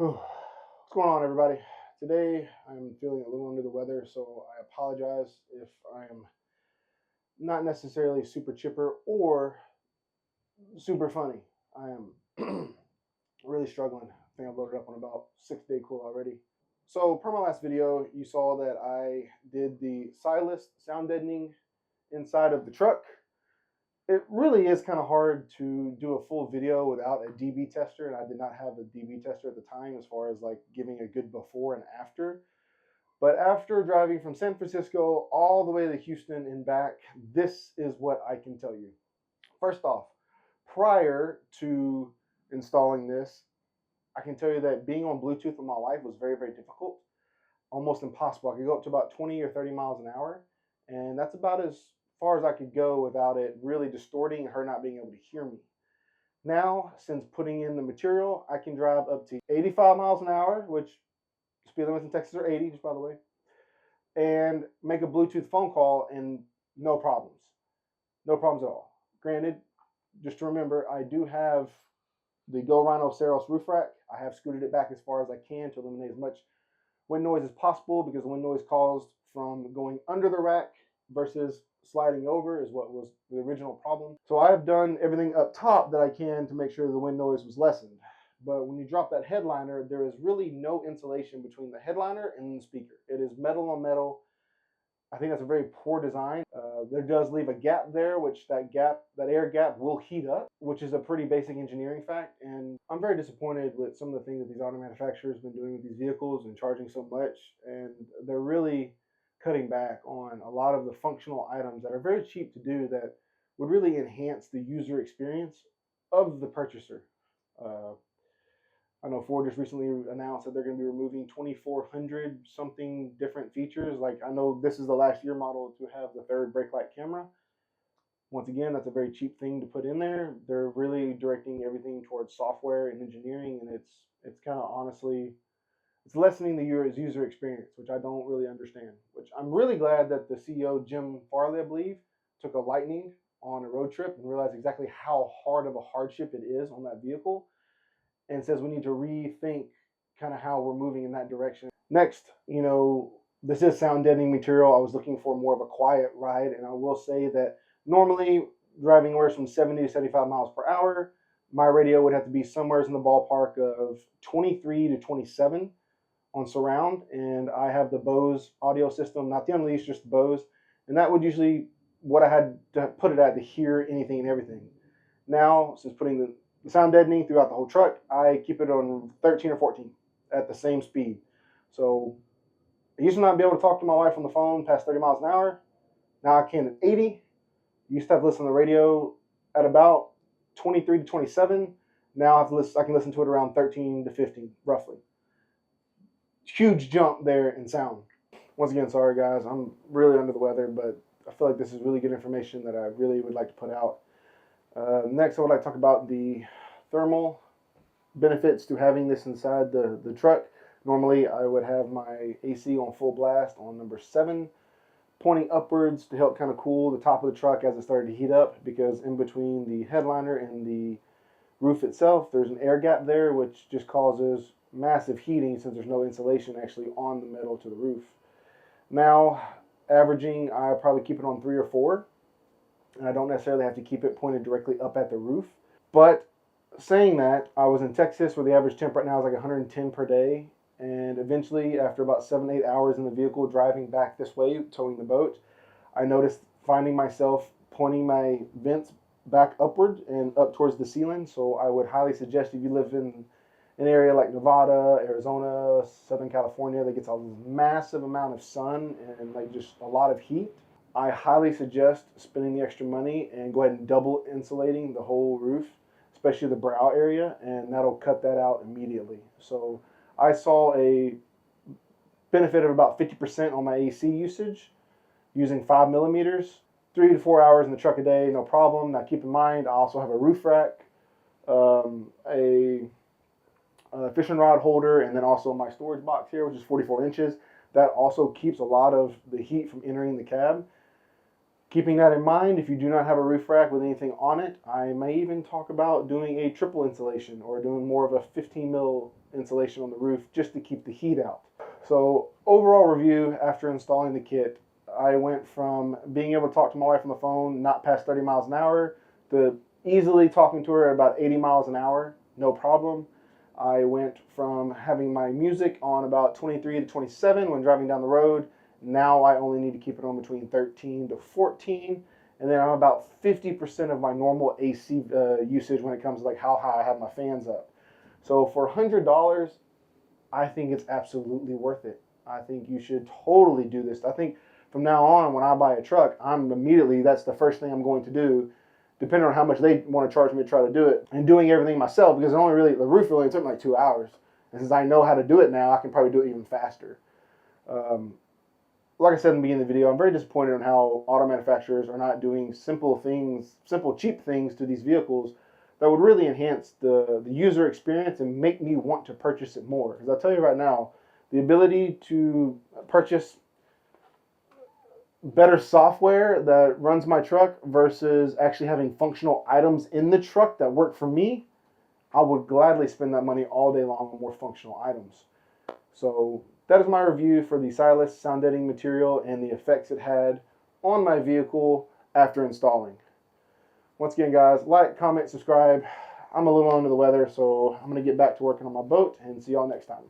What's going on, everybody? Today I'm feeling a little under the weather, so I apologize if I am not necessarily super chipper or super funny. I am really struggling. I think I've loaded up on about 6-day cool already. So, per my last video, you saw that I did the Siless Sound Deadening inside of the truck. It really is kind of hard to do a full video without a DB tester, and I did not have a DB tester at the time as far as like giving a good before and after. But after driving from San Francisco all the way to Houston and back, this is what I can tell you. First off, prior to installing this, I can tell you that being on Bluetooth in my life was very, very difficult, almost impossible. I could go up to about 20 or 30 miles an hour, and that's about as far as I could go without it really distorting and her not being able to hear me. Now, since putting in the material, I can drive up to 85 miles an hour, which speed limits in Texas are 80, just by the way, and make a Bluetooth phone call and no problems. No problems at all. Granted, just to remember, I do have the GoRhino Siless roof rack. I have scooted it back as far as I can to eliminate as much wind noise as possible, because the wind noise caused from going under the rack versus sliding over is what was the original problem. So I've done everything up top that I can to make sure the wind noise was lessened. But when you drop that headliner, there is really no insulation between the headliner and the speaker. It is metal on metal. I think that's a very poor design. There does leave a gap there, which that air gap will heat up, which is a pretty basic engineering fact. And I'm very disappointed with some of the things that these auto manufacturers have been doing with these vehicles and charging so much. And they're really cutting back on a lot of the functional items that are very cheap to do that would really enhance the user experience of the purchaser. I know Ford just recently announced that they're going to be removing 2,400 something different features. Like, I know this is the last year model to have the third brake light camera. Once again, that's a very cheap thing to put in there. They're really directing everything towards software and engineering, and it's kind of honestly, it's lessening the user experience, which I don't really understand. Which I'm really glad that the CEO, Jim Farley, I believe, took a Lightning on a road trip and realized exactly how hard of a hardship it is on that vehicle, and says we need to rethink kind of how we're moving in that direction. Next, this is sound deadening material. I was looking for more of a quiet ride, and I will say that normally driving anywhere from 70 to 75 miles per hour, my radio would have to be somewhere in the ballpark of 23 to 27 on surround, and I have the Bose audio system, not the Unleashed, just the Bose, and that would usually what I had to put it at to hear anything and everything. Now, since putting the sound deadening throughout the whole truck, I keep it on 13 or 14 at the same speed. So I used to not be able to talk to my wife on the phone past 30 miles an hour. Now I can at 80. Used to have to listen to the radio at about 23 to 27. Now I can listen to it around 13 to 15, roughly. Huge jump there in sound. Once again, sorry guys, I'm really under the weather, but I feel like this is really good information that I really would like to put out. Next, I would like to talk about the thermal benefits to having this inside the truck. Normally, I would have my AC on full blast on number 7, pointing upwards to help kind of cool the top of the truck as it started to heat up, because in between the headliner and the roof itself, there's an air gap there, which just causes massive heating since there's no insulation actually on the metal to the roof. Now, averaging, I probably keep it on 3 or 4. And I don't necessarily have to keep it pointed directly up at the roof. But saying that, I was in Texas where the average temp right now is like 110 per day. And eventually, after about 7 to 8 hours in the vehicle driving back this way, towing the boat, I noticed finding myself pointing my vents back upward and up towards the ceiling. So I would highly suggest, if you live in an area like Nevada, Arizona, Southern California that gets a massive amount of sun and like just a lot of heat, I highly suggest spending the extra money and go ahead and double insulating the whole roof, especially the brow area, and that'll cut that out immediately. So I saw a benefit of about 50% on my AC usage using 5 millimeters, 3 to 4 hours in the truck a day, no problem. Now keep in mind, I also have a roof rack, a fishing rod holder, and then also my storage box here, which is 44 inches. That also keeps a lot of the heat from entering the cab. Keeping that in mind, if you do not have a roof rack with anything on it, I may even talk about doing a triple insulation or doing more of a 15 mil insulation on the roof just to keep the heat out. So overall review after installing the kit, I went from being able to talk to my wife on the phone not past 30 miles an hour to easily talking to her at about 80 miles an hour, no problem. I went from having my music on about 23 to 27 when driving down the road. Now I only need to keep it on between 13 to 14. And then I'm about 50% of my normal AC usage when it comes to like how high I have my fans up. So for $100, I think it's absolutely worth it. I think you should totally do this. I think from now on, when I buy a truck, that's the first thing I'm going to do, depending on how much they want to charge me to try to do it, and doing everything myself, because the roof really took me like 2 hours. And since I know how to do it now, I can probably do it even faster. Like I said in the beginning of the video, I'm very disappointed on how auto manufacturers are not doing simple, cheap things to these vehicles that would really enhance the user experience and make me want to purchase it more. Because I'll tell you right now, the ability to purchase better software that runs my truck versus actually having functional items in the truck that work for me, I would gladly spend that money all day long on more functional items. So that is my review for the Siless Sound Deadening material and the effects it had on my vehicle after installing. Once again, guys, like, comment, subscribe. I'm a little under the weather, so I'm going to get back to working on my boat, and see y'all next time.